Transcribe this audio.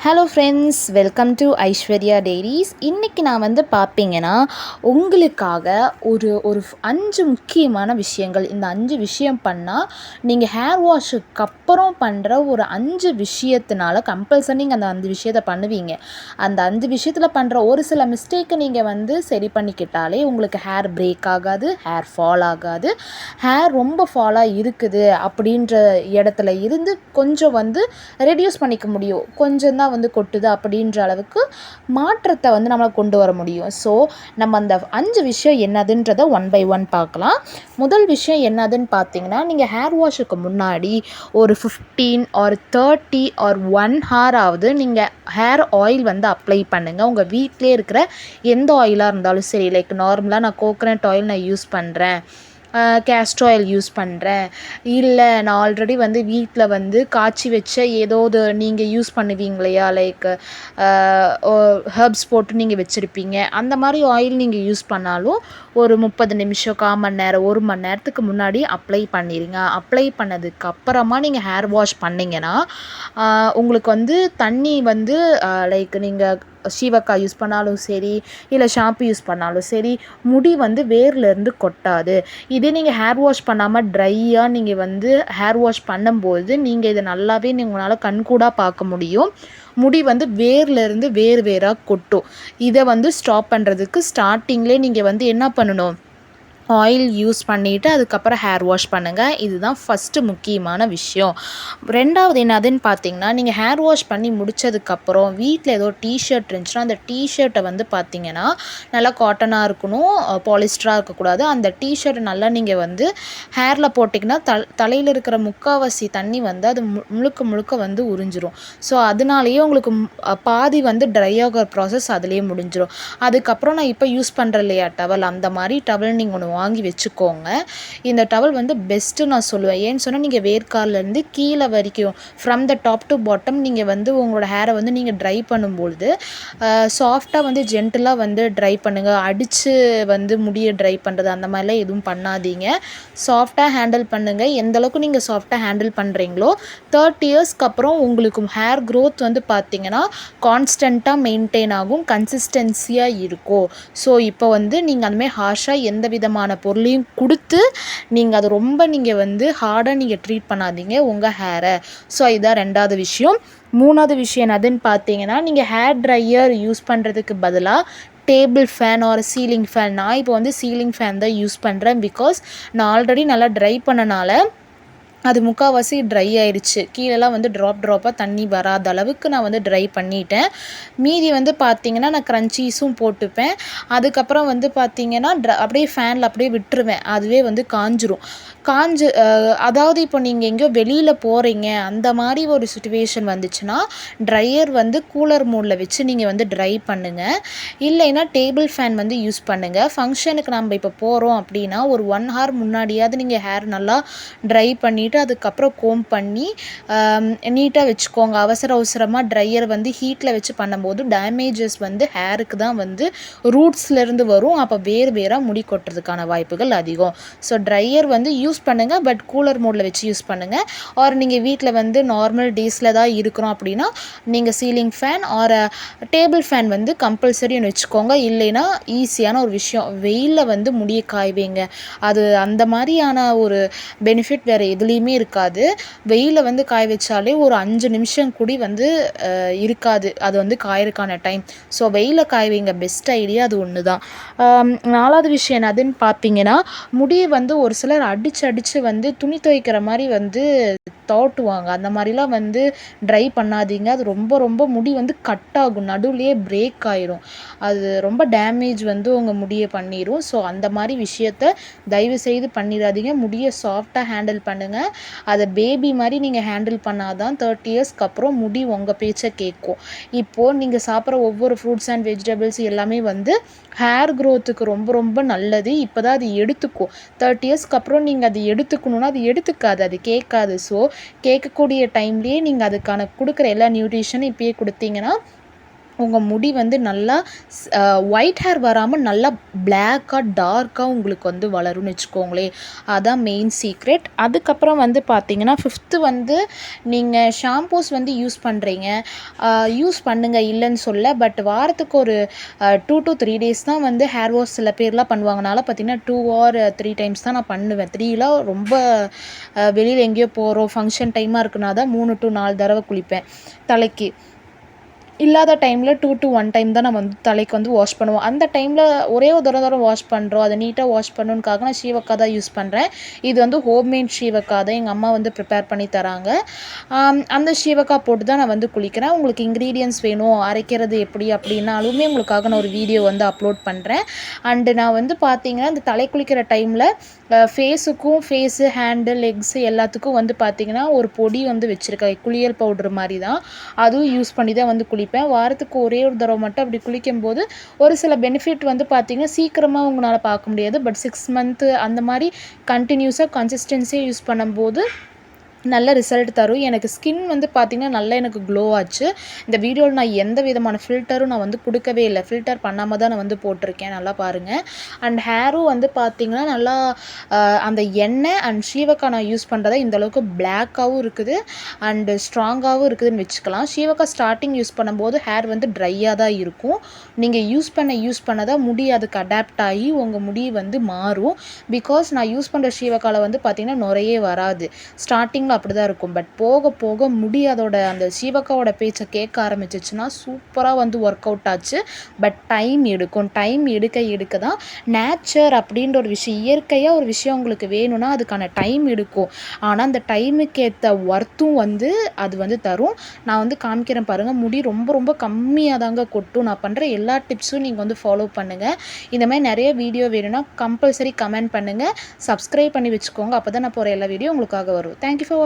Hello friends, welcome to Aishwarya diaries. இன்றைக்கி நான் வந்து பார்ப்பீங்கன்னா உங்களுக்காக ஒரு ஒரு 5 முக்கியமான விஷயங்கள். இந்த 5 விஷயம் பண்ணால் நீங்கள் ஹேர் வாஷுக்கு அப்புறம் பண்ணுற ஒரு 5 விஷயத்தினால கம்பல்சரி நீங்கள் அந்த 5 விஷயத்தை பண்ணுவீங்க. அந்த 5 விஷயத்தில் பண்ணுற ஒரு சில மிஸ்டேக்கை நீங்கள் வந்து சரி பண்ணிக்கிட்டாலே உங்களுக்கு ஹேர் பிரேக் ஆகாது, ஹேர் ஃபால் ஆகாது. ஹேர் ரொம்ப ஃபாலாக இருக்குது அப்படின்ற இடத்துல இருந்து கொஞ்சம் வந்து ரெடியூஸ் பண்ணிக்க முடியும். கொஞ்சம் தான் வந்து கொட்டுது அப்படின்ற அளவுக்கு மாற்றத்தை வந்து நம்மளால் கொண்டு வர முடியும். ஸோ நம்ம அந்த 5 விஷயம் என்னதுன்றதை ஒன் பை ஒன் பார்க்கலாம். முதல் விஷயம் என்னதுன்னு பார்த்தீங்கன்னா, நீங்கள் ஹேர் வாஷுக்கு முன்னாடி ஒரு 15 ஆர் 30 ஆர் 1 ஹாராவது நீங்கள் ஹேர் ஆயில் வந்து அப்ளை பண்ணுங்கள். உங்கள் வீட்டிலே இருக்கிற எந்த ஆயிலாக இருந்தாலும் சரி, லைக் நார்மலாக நான் கோகனட் ஆயில் நான் யூஸ் பண்ணுறேன், கேஸ்டர் ஆயில் யூஸ் பண்ணுறேன், இல்லை நான் ஆல்ரெடி வந்து வீட்டில் வந்து காய்ச்சி வச்ச ஏதோது நீங்கள் யூஸ் பண்ணுவீங்க இல்லையா, லைக் ஹெர்ப்ஸ் போட்டு நீங்கள் வச்சுருப்பீங்க, அந்த மாதிரி ஆயில் நீங்கள் யூஸ் பண்ணாலும் ஒரு 30 நிமிஷம், 1/4 மணி நேரம், 1 மணி நேரத்துக்கு முன்னாடி அப்ளை பண்ணிடுங்க. அப்ளை பண்ணதுக்கு அப்புறமா நீங்கள் ஹேர் வாஷ் பண்ணிங்கன்னா உங்களுக்கு வந்து தண்ணி வந்து லைக் நீங்கள் சீவக்காய் யூஸ் பண்ணாலும் சரி, இல்லை ஷாம்பு யூஸ் பண்ணாலும் சரி, முடி வந்து வேர்லேருந்து கொட்டாது. இதே நீங்கள் ஹேர் வாஷ் பண்ணாமல் ட்ரையாக நீங்கள் வந்து ஹேர் வாஷ் பண்ணும்போது நீங்கள் இதை நல்லாவே உங்களால் கண்கூடாக பார்க்க முடியும். முடி வந்து வேர்லேருந்து வேறாக கொட்டும். இதை வந்து ஸ்டாப் பண்ணுறதுக்கு ஸ்டார்டிங்லேயே நீங்கள் வந்து என்ன பண்ணணும், ஆயில் யூஸ் பண்ணிவிட்டு அதுக்கப்புறம் ஹேர் வாஷ் பண்ணுங்கள். இதுதான் ஃபஸ்ட்டு முக்கியமான விஷயம். ரெண்டாவது என்னதுன்னு பார்த்தீங்கன்னா, நீங்கள் ஹேர் வாஷ் பண்ணி முடித்ததுக்கப்புறம் வீட்டில் ஏதோ டிஷர்ட் இருந்துச்சுன்னா அந்த டிஷர்ட்டை வந்து பார்த்தீங்கன்னா நல்லா காட்டனாக இருக்கணும், பாலிஸ்டராக இருக்கக்கூடாது. அந்த டிஷர்ட்டை நல்லா நீங்கள் வந்து ஹேரில் போட்டிங்கன்னா தலையில் இருக்கிற முக்கால்வாசி தண்ணி வந்து அது முழுக்க வந்து உறிஞ்சிரும். ஸோ அதனாலேயே உங்களுக்கு பாதி வந்து ட்ரை ஆகிற ப்ராசஸ் அதுலேயே முடிஞ்சிடும். அதுக்கப்புறம் நான் இப்போ யூஸ் பண்ணுறேன் இல்லையா டவல், அந்த மாதிரி டவல் நீங்கள் ஒன்று வாங்கி வச்சுக்கோங்க. இந்த டவல் வந்து பெஸ்ட்டு நான் சொல்லுவேன். ஏன்னு சொன்னால் நீங்கள் வேர்க்கால்லேருந்து கீழே வரைக்கும் from the top to bottom நீங்கள் வந்து உங்களோட ஹேரை வந்து நீங்கள் ட்ரை பண்ணும்பொழுது சாஃப்டாக வந்து ஜென்டிலாக வந்து ட்ரை பண்ணுங்கள். அடித்து வந்து முடியை ட்ரை பண்ணுறது அந்த மாதிரிலாம் எதுவும் பண்ணாதீங்க. சாஃப்டாக ஹேண்டில் பண்ணுங்கள். எந்தளவுக்கு நீங்கள் சாஃப்டாக ஹேண்டில் பண்ணுறீங்களோ 30 இயர்ஸ்க்கு அப்புறம் உங்களுக்கு ஹேர் க்ரோத் வந்து பார்த்திங்கன்னா கான்ஸ்டண்ட்டாக மெயின்டைன் ஆகும், கன்சிஸ்டன்சியாக இருக்கும். ஸோ இப்போ வந்து நீங்கள் அந்தமாதிரி ஹார்ஷாக எந்த விதமான பொருளையும் கொடுத்து நீங்கள் அதை ரொம்ப நீங்கள் வந்து ஹார்டாக நீங்கள் ட்ரீட் பண்ணாதீங்க உங்கள் ஹேரை. ஸோ இதுதான் ரெண்டாவது விஷயம். மூணாவது விஷயம் என்னதுன்னு பார்த்தீங்கன்னா, நீங்கள் ஹேர் ட்ரையர் யூஸ் பண்ணுறதுக்கு பதிலாக table fan or ceiling fan, நான் இப்போ வந்து சீலிங் ஃபேன் தான் யூஸ் பண்ணுறேன். பிகாஸ் நான் ஆல்ரெடி நல்லா ட்ரை பண்ணனால அது முக்கால்வாசி ட்ரை ஆயிடுச்சு. கீழெல்லாம் வந்து ட்ராப்பாக தண்ணி வராத அளவுக்கு நான் வந்து ட்ரை பண்ணிட்டேன். மீதி வந்து பார்த்திங்கன்னா நான் க்ரன்ச்சீஸும் போட்டுப்பேன். அதுக்கப்புறம் வந்து பார்த்திங்கன்னா அப்படியே ஃபேனில் அப்படியே விட்டுருவேன். அதுவே வந்து காஞ்சிரும். அதாவது இப்போ நீங்கள் எங்கேயோ வெளியில் போகிறீங்க அந்த மாதிரி ஒரு சுச்சுவேஷன் வந்துச்சுன்னா ட்ரையர் வந்து கூலர் மோடில் வச்சு நீங்கள் வந்து ட்ரை பண்ணுங்கள். இல்லைன்னா டேபிள் ஃபேன் வந்து யூஸ் பண்ணுங்கள். ஃபங்க்ஷனுக்கு நம்ம இப்போ போகிறோம் அப்படின்னா ஒரு 1 ஹவர் முன்னாடியாவது நீங்கள் ஹேர் நல்லா ட்ரை பண்ணிவிட்டு அதுக்கப்புறம் கோம் பண்ணி நீட்டாக வச்சுக்கோங்க. அவசரமாக ட்ரையர் வந்து ஹீட்டில் வச்சு பண்ணும்போது டேமேஜஸ் வந்து ஹேருக்கு தான் வந்து ரூட்ஸ்லேருந்து வரும். அப்போ வேறாக முடி கொட்டுறதுக்கான வாய்ப்புகள் அதிகம். ஸோ ட்ரையர் வந்து யூஸ் பண்ணுங்கள், பட் கூலர் மோடில் வச்சு யூஸ் பண்ணுங்கள். ஆர் நீங்கள் வீட்டில் வந்து நார்மல் டேஸில் தான் இருக்கிறோம் அப்படின்னா நீங்கள் ceiling fan or table fan வந்து கம்பல்சரி ஒன்று வச்சுக்கோங்க. இல்லைன்னா ஈஸியான ஒரு விஷயம், வெயிலில் வந்து முடியை காய்வேங்க. அது அந்த மாதிரியான ஒரு பெனிஃபிட் வேறு எதுலேயுமே இருக்காது. வெயிலில் வந்து காய வச்சாலே ஒரு 5 நிமிஷம் கூடி வந்து இருக்காது அது வந்து காயறதுக்கான டைம். ஸோ வெயிலில் காய்வீங்க, பெஸ்ட் ஐடியா அது ஒன்று தான். நாலாவது விஷயம் என்னதுன்னு பார்த்தீங்கன்னா, முடியை வந்து ஒரு சிலர் அடித்து வந்து துணி துவைக்கிற மாதிரி வந்து தோட்டுவாங்க. அந்த மாதிரிலாம் வந்து ட்ரை பண்ணாதீங்க. அது ரொம்ப முடி வந்து கட் ஆகும், நடுவுலையே பிரேக் ஆயிரும். அது ரொம்ப டேமேஜ் வந்து உங்கள் முடியை பண்ணிடும். ஸோ அந்த மாதிரி விஷயத்த தயவு செய்து பண்ணிடாதீங்க. முடியை சாஃப்டாக ஹேண்டில் பண்ணுங்கள். அதை பேபி மாதிரி நீங்கள் ஹேண்டில் பண்ணாதான் 30 இயர்ஸ்க்கு அப்புறம் முடி உங்கள் பேச்சை கேட்கும். இப்போது நீங்கள் சாப்பிட்ற ஒவ்வொரு ஃப்ரூட்ஸ் அண்ட் வெஜிடபிள்ஸ் எல்லாமே வந்து ஹேர் க்ரோத்துக்கு ரொம்ப நல்லது. இப்போ தான் அது எடுத்துக்கும். 30 இயர்ஸ்க்கு அப்புறம் நீங்கள் அது எடுத்துக்கணுன்னா அது எடுத்துக்காது, அது கேட்காது. ஸோ கேட்கக்கூடிய டைம்லேயே நீங்கள் அதுக்கான கொடுக்குற எல்லா நியூட்ரிஷனும் இப்போயே கொடுத்தீங்கன்னா உங்கள் முடி வந்து நல்லா ஒயிட் ஹேர் வராமல் நல்லா பிளாக்காக டார்க்காக உங்களுக்கு வந்து வளரும்னு வச்சுக்கோங்களேன். அதான் மெயின் சீக்ரெட். அதுக்கப்புறம் வந்து பார்த்திங்கன்னா 5th வந்து நீங்கள் ஷாம்பூஸ் வந்து யூஸ் பண்ணுறீங்க, யூஸ் பண்ணுங்கள் இல்லைன்னு சொல்ல. பட் வாரத்துக்கு ஒரு 2 to 3 டேஸ் தான் வந்து ஹேர் வாஷ் சில பேர்லாம் பண்ணுவாங்கனால பார்த்திங்கன்னா 2 or 3 டைம்ஸ் தான் நான் பண்ணுவேன். 3லாம் ரொம்ப வெளியில் எங்கேயோ போகிறோம் ஃபங்க்ஷன் டைமாக இருக்குன்னா தான் 3 to 4 தடவை குளிப்பேன் தலைக்கு. இல்லாத டைமில் 2 to 1 டைம் தான் நம்ம வந்து தலைக்கு வந்து வாஷ் பண்ணுவோம். அந்த டைமில் ஒரே ஒரு தடவை வாஷ் பண்ணுறோம், அதை நீட்டாக வாஷ் பண்ணணுன்னுக்காக நான் சீவக்காய் தான் யூஸ் பண்ணுறேன். இது வந்து ஹோம்மேட் சீவக்காய் தான், எங்கள் அம்மா வந்து ப்ரிப்பேர் பண்ணி தராங்க. அந்த சீவக்காய் போட்டு தான் நான் வந்து குளிக்கிறேன். உங்களுக்கு இன்க்ரீடியன்ஸ் வேணும் அரைக்கிறது எப்படி அப்படின்னாலுமே உங்களுக்காக நான் ஒரு வீடியோ வந்து அப்லோட் பண்ணுறேன். அண்டு நான் வந்து பார்த்திங்கன்னா இந்த தலை குளிக்கிற டைமில் ஃபேஸு, ஹேண்டு, லெக்ஸு எல்லாத்துக்கும் வந்து பார்த்திங்கன்னா ஒரு பொடி வந்து வச்சுருக்கேன், குளியல் பவுட்ரு மாதிரி தான். அதுவும் யூஸ் பண்ணி தான் வந்து குளிப்பேன். வாரத்துக்கு ஒரே ஒரு தடவை மட்டும் அப்படி குளிக்கும்போது ஒரு சில பெனிஃபிட் வந்து பார்த்திங்கன்னா சீக்கிரமாக உங்களால் பார்க்க முடியாது. பட் 6 மந்த்து அந்த மாதிரி கண்டினியூஸாக கன்சிஸ்டன்சியாக யூஸ் பண்ணும்போது நல்ல ரிசல்ட் தரும். எனக்கு ஸ்கின் வந்து பார்த்திங்கன்னா நல்லா எனக்கு க்ளோ ஆச்சு. இந்த வீடியோவில் நான் எந்த விதமான ஃபில்டரும் நான் வந்து கொடுக்கவே இல்லை, ஃபில்டர் பண்ணாமல் தான் நான் வந்து போட்டிருக்கேன், நல்லா பாருங்கள். அண்ட் ஹேரும் வந்து பார்த்திங்கன்னா நல்லா அந்த எண்ணெய் அண்ட் சீவக்காய் நான் யூஸ் பண்ணுறதா இந்தளவுக்கு பிளாக்காகவும் இருக்குது அண்டு ஸ்ட்ராங்காகவும் இருக்குதுன்னு வச்சுக்கலாம். சீவக்காய் ஸ்டார்டிங் யூஸ் பண்ணும்போது ஹேர் வந்து ட்ரையாக தான் இருக்கும். நீங்கள் யூஸ் பண்ண தான் முடி அதுக்கு அடாப்ட் ஆகி உங்கள் முடி வந்து மாறும். பிகாஸ் நான் யூஸ் பண்ணுற சீவக்காயில் வந்து பார்த்திங்கன்னா நுரையே வராது. ஸ்டார்டிங்கில் அப்படி தான் இருக்கும். பட் போக போக முடி அதோட அந்த சீவக்காவோட பேச்சை கேட்க ஆரம்பிச்சிச்சுன்னா சூப்பராக வந்து ஒர்க் அவுட் ஆச்சு. பட் டைம் எடுக்கும். டைம் எடுக்க தான் நேச்சர் அப்படின்ற ஒரு விஷயம், இயற்கையாக ஒரு விஷயம் உங்களுக்கு வேணும்னா அதுக்கான டைம் எடுக்கும். ஆனால் அந்த டைமுக்கு ஏற்ற ஒர்த்தும் வந்து அது வந்து தரும். நான் வந்து காமிக்கிறேன் பாருங்கள், முடி ரொம்ப ரொம்ப கம்மியாக தாங்க கொட்டும். நான் பண்ணுற எல்லா டிப்ஸும் நீங்கள் வந்து ஃபாலோ பண்ணுங்கள். இந்த மாதிரி நிறைய வீடியோ வேணும்னா கம்பல்சரி கமெண்ட் பண்ணுங்கள், சப்ஸ்கிரைப் பண்ணி வச்சுக்கோங்க. அப்போ தான் நான் போகிற எல்லா வீடியோ உங்களுக்காக வரும். Thank you for